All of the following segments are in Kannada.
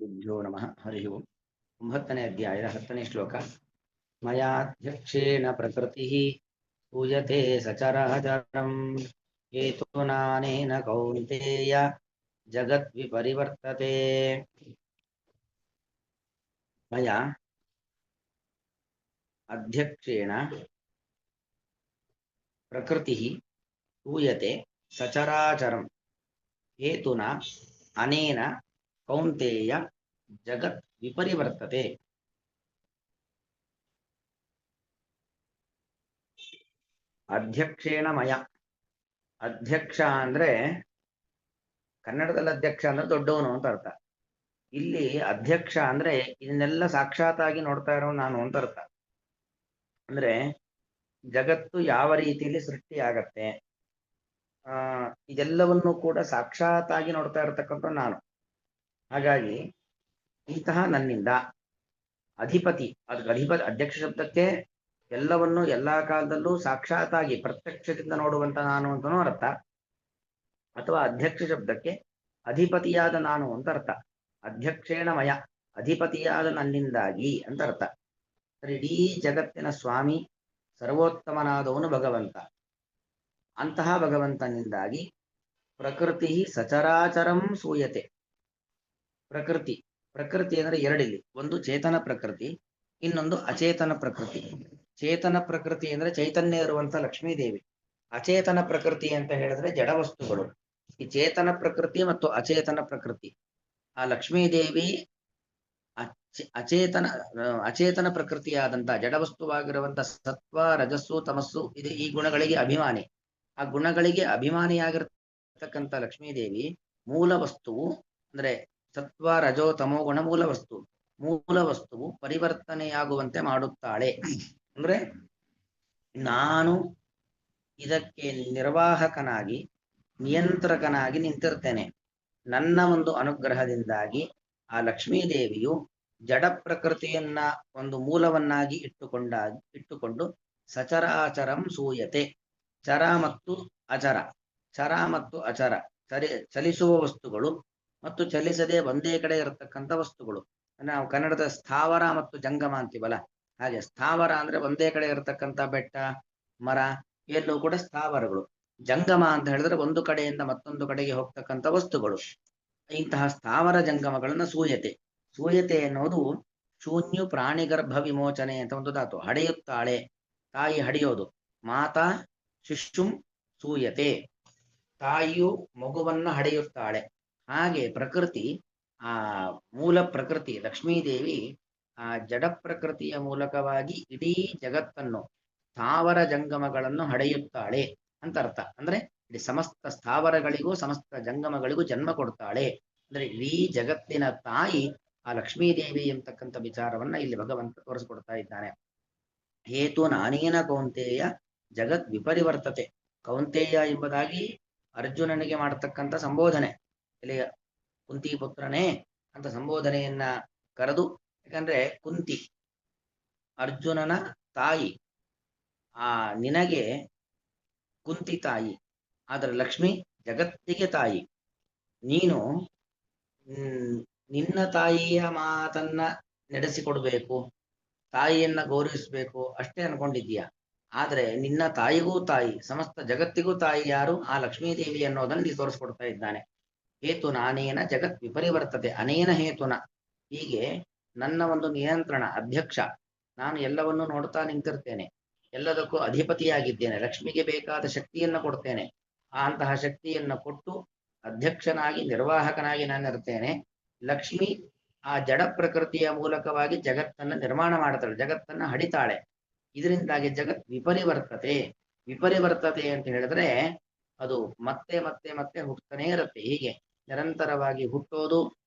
श्रीगुरुभ्यो नमः हरि ओम् 9ನೇ ಅಧ್ಯಾಯದ 10ನೇ ಶ್ಲೋಕ ಮಯಾಧ್ಯಕ್ಷೇಣ ಪ್ರಕೃತಿಃ ಪೂಯತೆ ಸಚರಾಚರಂ ಹೇತುನಾನೇನ ಕೌಂತೆಯ ಜಗದ್ವಿಪರಿವರ್ತತೆ ಮಯಾ ಅಧ್ಯಕ್ಷೇಣ ಪ್ರಕೃತಿಃ ಪೂಯತೆ ಸಚರಾಚರಂ ಹೇತುನಾ ಅನೇನ ಕೌಂತೆಯ ಜಗತ್ ವಿಪರಿವರ್ತತೆ. ಅಧ್ಯಕ್ಷೇಣ ಮಯ, ಅಧ್ಯಕ್ಷ ಅಂದ್ರೆ ಕನ್ನಡದಲ್ಲಿ ಅಧ್ಯಕ್ಷ ಅಂದ್ರೆ ದೊಡ್ಡವನು ಅಂತ ಅರ್ಥ. ಇಲ್ಲಿ ಅಧ್ಯಕ್ಷ ಅಂದ್ರೆ ಇದನ್ನೆಲ್ಲ ಸಾಕ್ಷಾತ್ತಾಗಿ ನೋಡ್ತಾ ಇರೋ ನಾನು ಅಂತ ಅರ್ಥ. ಅಂದ್ರೆ ಜಗತ್ತು ಯಾವ ರೀತಿಯಲ್ಲಿ ಸೃಷ್ಟಿ ಆಗತ್ತೆ, ಇದೆಲ್ಲವನ್ನು ಕೂಡ ಸಾಕ್ಷಾತ್ತಾಗಿ ನೋಡ್ತಾ ಇರತಕ್ಕಂಥ ನಾನು. ಹಾಗಾಗಿ ಇಂತಹ ನನ್ನಿಂದ ಅಧಿಪತಿ, ಅದಕ್ಕೆ ಅಧಿಪತಿ ಅಧ್ಯಕ್ಷ ಶಬ್ದಕ್ಕೆ ಎಲ್ಲವನ್ನು ಎಲ್ಲಾ ಕಾಲದಲ್ಲೂ ಸಾಕ್ಷಾತ್ತಾಗಿ ಪ್ರತ್ಯಕ್ಷದಿಂದ ನೋಡುವಂತ ನಾನು ಅಂತನೂ ಅರ್ಥ, ಅಥವಾ ಅಧ್ಯಕ್ಷ ಶಬ್ದಕ್ಕೆ ಅಧಿಪತಿಯಾದ ನಾನು ಅಂತ ಅರ್ಥ. ಅಧ್ಯಕ್ಷೇಣ ಮಯ, ಅಧಿಪತಿಯಾದ ನನ್ನಿಂದಾಗಿ ಅಂತ ಅರ್ಥ. ಇಡೀ ಜಗತ್ತಿನ ಸ್ವಾಮಿ ಸರ್ವೋತ್ತಮನಾದವನು ಭಗವಂತ. ಅಂತಹ ಭಗವಂತನಿಂದಾಗಿ ಪ್ರಕೃತಿ ಸಚರಾಚರಂ ಸೂಯತೆ. ಪ್ರಕೃತಿ, ಪ್ರಕೃತಿ ಅಂದ್ರೆ ಎರಡಿಲ್ಲಿ, ಒಂದು ಚೇತನ ಪ್ರಕೃತಿ, ಇನ್ನೊಂದು ಅಚೇತನ ಪ್ರಕೃತಿ. ಚೇತನ ಪ್ರಕೃತಿ ಅಂದ್ರೆ ಚೈತನ್ಯ ಇರುವಂತ ಲಕ್ಷ್ಮೀದೇವಿ. ಅಚೇತನ ಪ್ರಕೃತಿ ಅಂತ ಹೇಳಿದ್ರೆ ಜಡ ವಸ್ತುಗಳು. ಈ ಚೇತನ ಪ್ರಕೃತಿ ಮತ್ತು ಅಚೇತನ ಪ್ರಕೃತಿ, ಆ ಲಕ್ಷ್ಮೀದೇವಿ ಅಚೇತನ ಪ್ರಕೃತಿಯಾದಂತ ಜಡವಸ್ತುವಾಗಿರುವಂತ ಸತ್ವ ರಜಸ್ಸು ತಮಸ್ಸು ಇದು ಈ ಗುಣಗಳಿಗೆ ಅಭಿಮಾನಿ. ಆ ಗುಣಗಳಿಗೆ ಅಭಿಮಾನಿಯಾಗಿರ್ತಕ್ಕಂಥ ಲಕ್ಷ್ಮೀದೇವಿ ಮೂಲ ವಸ್ತುವು ಅಂದ್ರೆ ಸತ್ವ ರಜೋ ತಮೋ ಗುಣ ಮೂಲ ವಸ್ತುವು ಪರಿವರ್ತನೆಯಾಗುವಂತೆ ಮಾಡುತ್ತಾಳೆ. ಅಂದ್ರೆ ನಾನು ಇದಕ್ಕೆ ನಿರ್ವಾಹಕನಾಗಿ ನಿಯಂತ್ರಕನಾಗಿ ನಿಂತಿರ್ತೇನೆ. ನನ್ನ ಒಂದು ಅನುಗ್ರಹದಿಂದಾಗಿ ಆ ಲಕ್ಷ್ಮೀದೇವಿಯು ಜಡ ಪ್ರಕೃತಿಯನ್ನ ಒಂದು ಮೂಲವನ್ನಾಗಿ ಇಟ್ಟುಕೊಂಡು ಸಚರಾಚರಂ ಸೂಯತೆ. ಚರ ಮತ್ತು ಅಚರ, ಚರ ಮತ್ತು ಅಚರ, ಚಲಿಸುವ ವಸ್ತುಗಳು ಮತ್ತು ಚಲಿಸದೆ ಒಂದೇ ಕಡೆ ಇರತಕ್ಕಂಥ ವಸ್ತುಗಳು. ನಾವು ಕನ್ನಡದ ಸ್ಥಾವರ ಮತ್ತು ಜಂಗಮ ಅಂತೀವಲ್ಲ, ಹಾಗೆ ಸ್ಥಾವರ ಅಂದ್ರೆ ಒಂದೇ ಕಡೆ ಇರತಕ್ಕಂಥ ಬೆಟ್ಟ ಮರ ಎಲ್ಲೂ ಕೂಡ ಸ್ಥಾವರಗಳು. ಜಂಗಮ ಅಂತ ಹೇಳಿದ್ರೆ ಒಂದು ಕಡೆಯಿಂದ ಮತ್ತೊಂದು ಕಡೆಗೆ ಹೋಗ್ತಕ್ಕಂಥ ವಸ್ತುಗಳು. ಇಂತಹ ಸ್ಥಾವರ ಜಂಗಮಗಳನ್ನ ಸೂಯತೆ. ಸೂಯತೆ ಎನ್ನುವುದು ಶೂನ್ಯು ಪ್ರಾಣಿಗರ್ಭ ವಿಮೋಚನೆ ಅಂತ ಒಂದು ಧಾತು. ಹಡೆಯುತ್ತಾಳೆ, ತಾಯಿ ಹಡೆಯೋದು. ಮಾತಾ ಶಿಶುಂ ಸೂಯತೆ, ತಾಯಿಯು ಮಗುವನ್ನ ಹಡೆಯುತ್ತಾಳೆ. ಹಾಗೆ ಪ್ರಕೃತಿ, ಆ ಮೂಲ ಪ್ರಕೃತಿ ಲಕ್ಷ್ಮೀದೇವಿ ಆ ಜಡ ಪ್ರಕೃತಿಯ ಮೂಲಕವಾಗಿ ಇಡೀ ಜಗತ್ತನ್ನು ಸ್ಥಾವರ ಜಂಗಮಗಳನ್ನು ಹಡೆಯುತ್ತಾಳೆ ಅಂತ ಅರ್ಥ. ಅಂದ್ರೆ ಇಡೀ ಸಮಸ್ತ ಸ್ಥಾವರಗಳಿಗೂ ಸಮಸ್ತ ಜಂಗಮಗಳಿಗೂ ಜನ್ಮ ಕೊಡ್ತಾಳೆ. ಅಂದ್ರೆ ಇಡೀ ಜಗತ್ತಿನ ತಾಯಿ ಆ ಲಕ್ಷ್ಮೀದೇವಿ ಎಂಬತಕ್ಕಂಥ ವಿಚಾರವನ್ನ ಇಲ್ಲಿ ಭಗವಂತ ತೋರಿಸ್ಕೊಡ್ತಾ ಇದ್ದಾನೆ. ಹೇತು ನಾನೇನ ಕೌಂತೆಯ ಜಗತ್ ವಿಪರಿವರ್ತತೆ. ಕೌಂತೆಯ ಎಂಬುದಾಗಿ ಅರ್ಜುನನಿಗೆ ಮಾಡತಕ್ಕಂಥ ಸಂಬೋಧನೆ. ಇಲ್ಲಿ ಕುಂತಿ ಪುತ್ರನೇ ಅಂತ ಸಂಬೋಧನೆಯನ್ನ ಕರೆದು, ಯಾಕಂದ್ರೆ ಕುಂತಿ ಅರ್ಜುನನ ತಾಯಿ, ಆ ನಿನಗೆ ಕುಂತಿ ತಾಯಿ, ಆದ್ರೆ ಲಕ್ಷ್ಮಿ ಜಗತ್ತಿಗೆ ತಾಯಿ. ನೀನು ನಿನ್ನ ತಾಯಿಯ ಮಾತನ್ನ ನಡೆಸಿಕೊಡ್ಬೇಕು, ತಾಯಿಯನ್ನ ಗೌರವಿಸ್ಬೇಕು ಅಷ್ಟೇ ಅನ್ಕೊಂಡಿದ್ದೀಯ. ಆದ್ರೆ ನಿನ್ನ ತಾಯಿಗೂ ತಾಯಿ, ಸಮಸ್ತ ಜಗತ್ತಿಗೂ ತಾಯಿ ಯಾರು? ಆ ಲಕ್ಷ್ಮೀದೇವಿ ಅನ್ನೋದನ್ನ ಇಲ್ಲಿ ತೋರಿಸ್ಕೊಡ್ತಾ ಇದ್ದಾನೆ. ಹೇತು ನಾನೇನ ಜಗತ್ ವಿಪರಿವರ್ತತೆ, ಅನೇನ ಹೇತುನ. ಹೀಗೆ ನನ್ನ ಒಂದು ನಿಯಂತ್ರಣ, ಅಧ್ಯಕ್ಷ, ನಾನು ಎಲ್ಲವನ್ನೂ ನೋಡ್ತಾ ನಿಂತಿರ್ತೇನೆ, ಎಲ್ಲದಕ್ಕೂ ಅಧಿಪತಿಯಾಗಿದ್ದೇನೆ, ಲಕ್ಷ್ಮಿಗೆ ಬೇಕಾದ ಶಕ್ತಿಯನ್ನ ಕೊಡ್ತೇನೆ. ಅಂತಹ ಶಕ್ತಿಯನ್ನ ಕೊಟ್ಟು ಅಧ್ಯಕ್ಷನಾಗಿ ನಿರ್ವಾಹಕನಾಗಿ ನಾನು ಇರ್ತೇನೆ. ಲಕ್ಷ್ಮಿ ಆ ಜಡ ಪ್ರಕೃತಿಯ ಮೂಲಕವಾಗಿ ಜಗತ್ತನ್ನ ನಿರ್ಮಾಣ ಮಾಡ್ತಾಳೆ, ಜಗತ್ತನ್ನ ಹಡಿತಾಳೆ. ಇದರಿಂದಾಗಿ ಜಗತ್ ವಿಪರಿವರ್ತತೆ. ವಿಪರಿವರ್ತತೆ ಅಂತ ಹೇಳಿದ್ರೆ ಅದು ಮತ್ತೆ ಮತ್ತೆ ಮತ್ತೆ ಹುಟ್ಟತಾನೇ ಇರುತ್ತೆ. ಹೀಗೆ ನಿರಂತರವಾಗಿ ಹುಟ್ಟೋದು,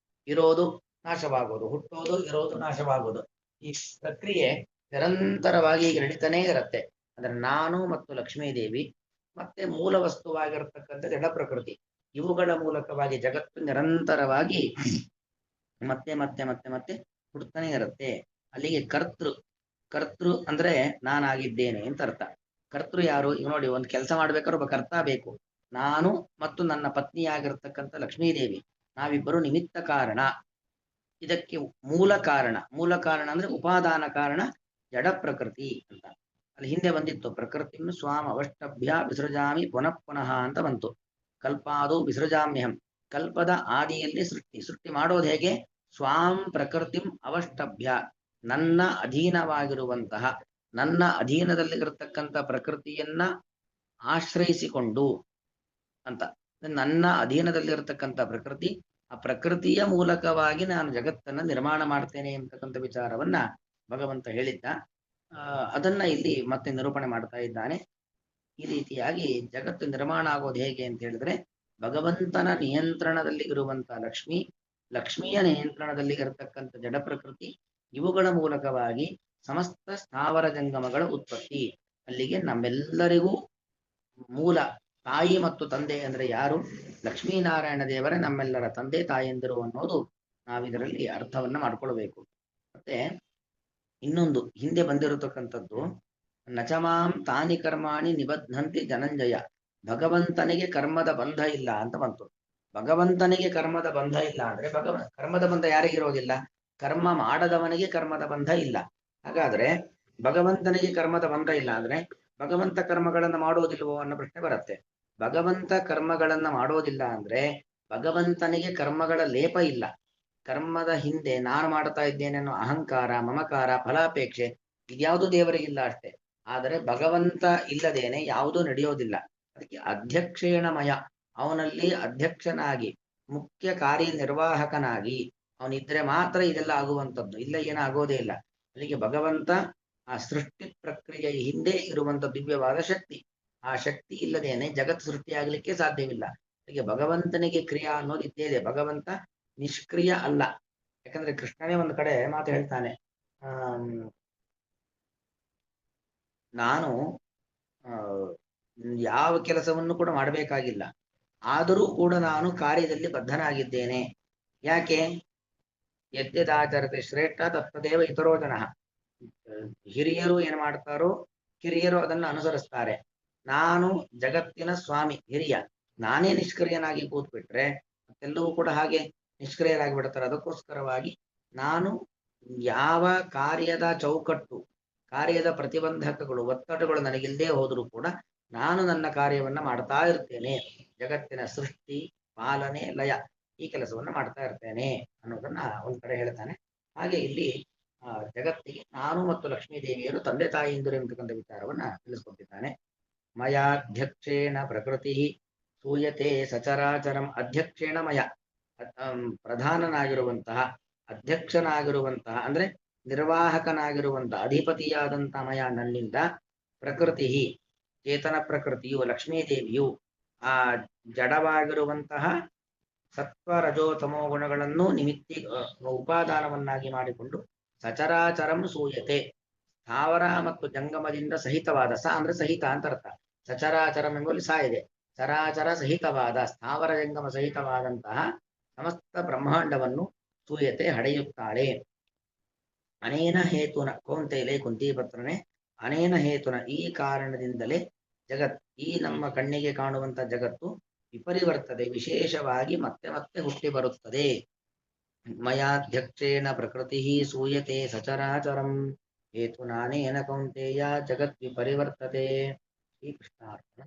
ಇರೋದು, ನಾಶವಾಗೋದು, ಹುಟ್ಟೋದು, ಇರೋದು, ನಾಶವಾಗೋದು, ಈ ಪ್ರಕ್ರಿಯೆ ನಿರಂತರವಾಗಿ ಈಗ ನಡೀತಾನೇ ಇರುತ್ತೆ. ಅಂದ್ರೆ ನಾನು ಮತ್ತು ಲಕ್ಷ್ಮೀದೇವಿ ಮತ್ತೆ ಮೂಲ ವಸ್ತುವಾಗಿರತಕ್ಕಂಥ ಜಡ ಪ್ರಕೃತಿ, ಇವುಗಳ ಮೂಲಕವಾಗಿ ಜಗತ್ತು ನಿರಂತರವಾಗಿ ಮತ್ತೆ ಮತ್ತೆ ಮತ್ತೆ ಮತ್ತೆ ಹುಡ್ತಾನೆ ಇರುತ್ತೆ. ಅಲ್ಲಿಗೆ ಕರ್ತೃ ಅಂದ್ರೆ ನಾನಾಗಿದ್ದೇನೆ ಅಂತ ಅರ್ಥ. ಕರ್ತೃ ಯಾರು? ಈಗ ನೋಡಿ, ಒಂದು ಕೆಲಸ ಮಾಡ್ಬೇಕಾದ್ರೆ ಒಬ್ಬ ಕರ್ತ ಬೇಕು. ನಾನು ಮತ್ತು ನನ್ನ ಪತ್ನಿಯಾಗಿರ್ತಕ್ಕಂಥ ಲಕ್ಷ್ಮೀದೇವಿ ನಾವಿಬ್ಬರು ನಿಮಿತ್ತ ಕಾರಣ. ಇದಕ್ಕೆ ಮೂಲ ಕಾರಣ ಅಂದ್ರೆ ಉಪಾದಾನ ಕಾರಣ ಜಡ ಪ್ರಕೃತಿ ಅಂತ. ಅಲ್ಲಿ ಹಿಂದೆ ಬಂದಿತ್ತು ಪ್ರಕೃತಿಯನ್ನು ಸ್ವಾಮ ಅವಷ್ಟಭ್ಯ ವಿಸೃಜಾಮಿ ಪುನಃ ಪುನಃ ಅಂತ ಬಂತು. ಕಲ್ಪಾದೋ ವಿಸೃಜಾಮ್ಯಹಂ, ಕಲ್ಪದ ಆದಿಯಲ್ಲಿ ಸೃಷ್ಟಿ ಮಾಡೋದು ಹೇಗೆ? ಸ್ವಾಂ ಪ್ರಕೃತಿಂ ಅವಷ್ಟಭ್ಯ, ನನ್ನ ಅಧೀನವಾಗಿರುವಂತಹ, ನನ್ನ ಅಧೀನದಲ್ಲಿರತಕ್ಕಂಥ ಪ್ರಕೃತಿಯನ್ನ ಆಶ್ರಯಿಸಿಕೊಂಡು ಅಂತ. ನನ್ನ ಅಧೀನದಲ್ಲಿರತಕ್ಕಂಥ ಪ್ರಕೃತಿ, ಆ ಪ್ರಕೃತಿಯ ಮೂಲಕವಾಗಿ ನಾನು ಜಗತ್ತನ್ನ ನಿರ್ಮಾಣ ಮಾಡ್ತೇನೆ ಎಂಬತಕ್ಕಂಥ ವಿಚಾರವನ್ನ ಭಗವಂತ ಹೇಳಿದ್ದ. ಅದನ್ನ ಇಲ್ಲಿ ಮತ್ತೆ ನಿರೂಪಣೆ ಮಾಡ್ತಾ ಇದ್ದಾನೆ. ಈ ರೀತಿಯಾಗಿ ಜಗತ್ತು ನಿರ್ಮಾಣ ಆಗೋದು ಹೇಗೆ ಅಂತ ಹೇಳಿದ್ರೆ, ಭಗವಂತನ ನಿಯಂತ್ರಣದಲ್ಲಿ ಇರುವಂತಹ ಲಕ್ಷ್ಮಿಯ ನಿಯಂತ್ರಣದಲ್ಲಿ ಇರತಕ್ಕಂಥ ಜಡ ಪ್ರಕೃತಿ, ಇವುಗಳ ಮೂಲಕವಾಗಿ ಸಮಸ್ತ ಸ್ಥಾವರ ಜಂಗಮಗಳ ಉತ್ಪತ್ತಿ. ಅಲ್ಲಿಗೆ ನಮ್ಮೆಲ್ಲರಿಗೂ ಮೂಲ ತಾಯಿ ಮತ್ತು ತಂದೆ ಅಂದ್ರೆ ಯಾರು? ಲಕ್ಷ್ಮೀನಾರಾಯಣ ದೇವರೇ ನಮ್ಮೆಲ್ಲರ ತಂದೆ ತಾಯಂದಿರು ಅನ್ನೋದು ನಾವಿದರಲ್ಲಿ ಅರ್ಥವನ್ನ ಮಾಡ್ಕೊಳ್ಬೇಕು. ಮತ್ತೆ ಇನ್ನೊಂದು ಹಿಂದೆ ಬಂದಿರತಕ್ಕಂಥದ್ದು, ನಚಮಾಂ ತಾನಿ ಕರ್ಮಾಣಿ ನಿಬದ್ಧಂತಿ ಧನಂಜಯ, ಭಗವಂತನಿಗೆ ಕರ್ಮದ ಬಂಧ ಇಲ್ಲ ಅಂತ ಬಂತು. ಭಗವಂತನಿಗೆ ಕರ್ಮದ ಬಂಧ ಇಲ್ಲ ಅಂದ್ರೆ ಕರ್ಮದ ಬಂಧ ಯಾರಿಗಿರೋದಿಲ್ಲ? ಕರ್ಮ ಮಾಡದವನಿಗೆ ಕರ್ಮದ ಬಂಧ ಇಲ್ಲ. ಹಾಗಾದ್ರೆ ಭಗವಂತನಿಗೆ ಕರ್ಮದ ಬಂಧ ಇಲ್ಲ ಅಂದ್ರೆ ಭಗವಂತ ಕರ್ಮಗಳನ್ನ ಮಾಡೋದಿಲ್ವೋ ಅನ್ನೋ ಪ್ರಶ್ನೆ ಬರುತ್ತೆ. ಭಗವಂತ ಕರ್ಮಗಳನ್ನ ಮಾಡೋದಿಲ್ಲ ಅಂದ್ರೆ ಭಗವಂತನಿಗೆ ಕರ್ಮಗಳ ಲೇಪ ಇಲ್ಲ. ಕರ್ಮದ ಹಿಂದೆ ನಾನು ಮಾಡ್ತಾ ಇದ್ದೇನೆ ಅನ್ನೋ ಅಹಂಕಾರ, ಮಮಕಾರ, ಫಲಾಪೇಕ್ಷೆ ಇದ್ಯಾವುದು ದೇವರಿಗಿಲ್ಲ ಅಷ್ಟೇ. ಆದರೆ ಭಗವಂತ ಇಲ್ಲದೇನೆ ಯಾವುದೂ ನಡೆಯೋದಿಲ್ಲ. ಅದಕ್ಕೆ ಅಧ್ಯಕ್ಷೇಣಮಯ, ಅವನಲ್ಲಿ ಅಧ್ಯಕ್ಷನಾಗಿ ಮುಖ್ಯ ಕಾರ್ಯನಿರ್ವಾಹಕನಾಗಿ ಅವನಿದ್ರೆ ಮಾತ್ರ ಇದೆಲ್ಲ ಆಗುವಂಥದ್ದು, ಇಲ್ಲ ಏನಾಗೋದೇ ಇಲ್ಲ. ಅಲ್ಲಿಗೆ ಭಗವಂತ ಆ ಸೃಷ್ಟಿ ಪ್ರಕ್ರಿಯೆಯ ಹಿಂದೆ ಇರುವಂತ ದಿವ್ಯವಾದ ಶಕ್ತಿ. ಆ ಶಕ್ತಿ ಇಲ್ಲದೇನೆ ಜಗತ್ ಸೃಷ್ಟಿಯಾಗಲಿಕ್ಕೆ ಸಾಧ್ಯವಿಲ್ಲ. ಹಾಗೆ ಭಗವಂತನಿಗೆ ಕ್ರಿಯಾ ಅನ್ನೋದು ಇದ್ದೇ ಇದೆ. ಭಗವಂತ ನಿಷ್ಕ್ರಿಯ ಅಲ್ಲ. ಯಾಕಂದ್ರೆ ಕೃಷ್ಣನೇ ಒಂದು ಕಡೆ ಮಾತು ಹೇಳ್ತಾನೆ, ನಾನು ಯಾವ ಕೆಲಸವನ್ನು ಕೂಡ ಮಾಡಬೇಕಾಗಿಲ್ಲ, ಆದರೂ ಕೂಡ ನಾನು ಕಾರ್ಯದಲ್ಲಿ ಬದ್ಧನಾಗಿದ್ದೇನೆ. ಯಾಕೆ? ಯದ್ಯದಾಚರತೆ ಶ್ರೇಷ್ಠ ತತ್ತದೇವ ಇತರೋ ಜನ. ಹಿರಿಯರು ಏನ್ ಮಾಡ್ತಾರೋ ಕಿರಿಯರು ಅದನ್ನು ಅನುಸರಿಸ್ತಾರೆ. ನಾನು ಜಗತ್ತಿನ ಸ್ವಾಮಿ, ಹಿರಿಯ, ನಾನೇ ನಿಷ್ಕ್ರಿಯನಾಗಿ ಕೂತ್ಬಿಟ್ರೆ ಮತ್ತೆಲ್ಲವೂ ಕೂಡ ಹಾಗೆ ನಿಷ್ಕ್ರಿಯರಾಗಿ ಬಿಡ್ತಾರೆ. ಅದಕ್ಕೋಸ್ಕರವಾಗಿ ನಾನು ಯಾವ ಕಾರ್ಯದ ಚೌಕಟ್ಟು, ಕಾರ್ಯದ ಪ್ರತಿಬಂಧಕಗಳು, ಒತ್ತಡಗಳು ನನಗಿಲ್ಲದೆ ಹೋದರೂ ಕೂಡ ನಾನು ನನ್ನ ಕಾರ್ಯವನ್ನ ಮಾಡ್ತಾ ಇರ್ತೇನೆ. ಜಗತ್ತಿನ ಸೃಷ್ಟಿ, ಪಾಲನೆ, ಲಯ ಈ ಕೆಲಸವನ್ನ ಮಾಡ್ತಾ ಇರ್ತೇನೆ ಅನ್ನೋದನ್ನ ಒಂದ್ ಕಡೆ ಹೇಳ್ತಾನೆ. ಹಾಗೆ ಇಲ್ಲಿ ಜಗತ್ತಿಗೆ ನಾನು ಮತ್ತು ಲಕ್ಷ್ಮೀ ದೇವಿಯರು ತಂದೆ ತಾಯಿಯಿಂದರು ಎಂಬತಕ್ಕಂಥ ವಿಚಾರವನ್ನ ತಿಳಿಸ್ಕೊಟ್ಟಿದ್ದಾನೆ. ಮಯಾಧ್ಯಕ್ಷೇಣ ಪ್ರಕೃತಿ ಸೂಯತೆ ಸಚರಾಚರಂ. ಅಧ್ಯಕ್ಷೇಣ ಮಯ, ಪ್ರಧಾನನಾಗಿರುವಂತಹ, ಅಧ್ಯಕ್ಷನಾಗಿರುವಂತಹ ಅಂದ್ರೆ ನಿರ್ವಾಹಕನಾಗಿರುವಂತಹ, ಅಧಿಪತಿಯಾದಂತಹ ಮಯ ನನ್ನಿಂದ, ಪ್ರಕೃತಿ ಚೇತನ ಪ್ರಕೃತಿಯು ಲಕ್ಷ್ಮೀದೇವಿಯು ಆ ಜಡವಾಗಿರುವಂತಹ ಸತ್ವ ರಜೋ ತಮೋ ಗುಣಗಳನ್ನು ನಿಮಿತ್ತಿ ಉಪಾದಾನವನ್ನಾಗಿ ಮಾಡಿಕೊಂಡು ಸಚರಾಚರಂ ಸೂಯತೆ, ಸ್ಥಾವರ ಮತ್ತು ಜಂಗಮದಿಂದ ಸಹಿತವಾದ, ಸ ಅಂದ್ರೆ ಸಹಿತ ಅಂತ ಅರ್ಥ. ಸಚರಾಚರಂ ಎಂಬಲ್ಲಿ ಸ ಇದೆ. ಚರಾಚರ ಸಹಿತವಾದ, ಸ್ಥಾವರ ಜಂಗಮ ಸಹಿತವಾದಂತಹ ಸಮಸ್ತ ಬ್ರಹ್ಮಾಂಡವನ್ನು ಸೂಯತೆ ಹಡೆಯುತ್ತಾಳೆ. ಅನೇನ ಹೇತುನ ಕೌಂತೆಯಲೇ ಕುಂತಿಪತ್ರನೇ, ಅನೇನ ಹೇತುನ ಈ ಕಾರಣದಿಂದಲೇ ಜಗತ್, ಈ ನಮ್ಮ ಕಣ್ಣಿಗೆ ಕಾಣುವಂತ ಜಗತ್ತು ವಿಪರಿವರ್ತದೆ, ವಿಶೇಷವಾಗಿ ಮತ್ತೆ ಮತ್ತೆ ಹುಟ್ಟಿ ಬರುತ್ತದೆ. ಮಯಾಧ್ಯಕ್ಷೇಣ ಪ್ರಕೃತಿ ಸೂಯತೆ ಸಚರಾಚರಂ ಹೇತುನಾನೇನ ಕೌಂತೆಯ ಜಗತ್ ವಿಪರಿವರ್ತತೆ. ಶ್ರೀಕೃಷ್ಣಾರ್ಪಣ.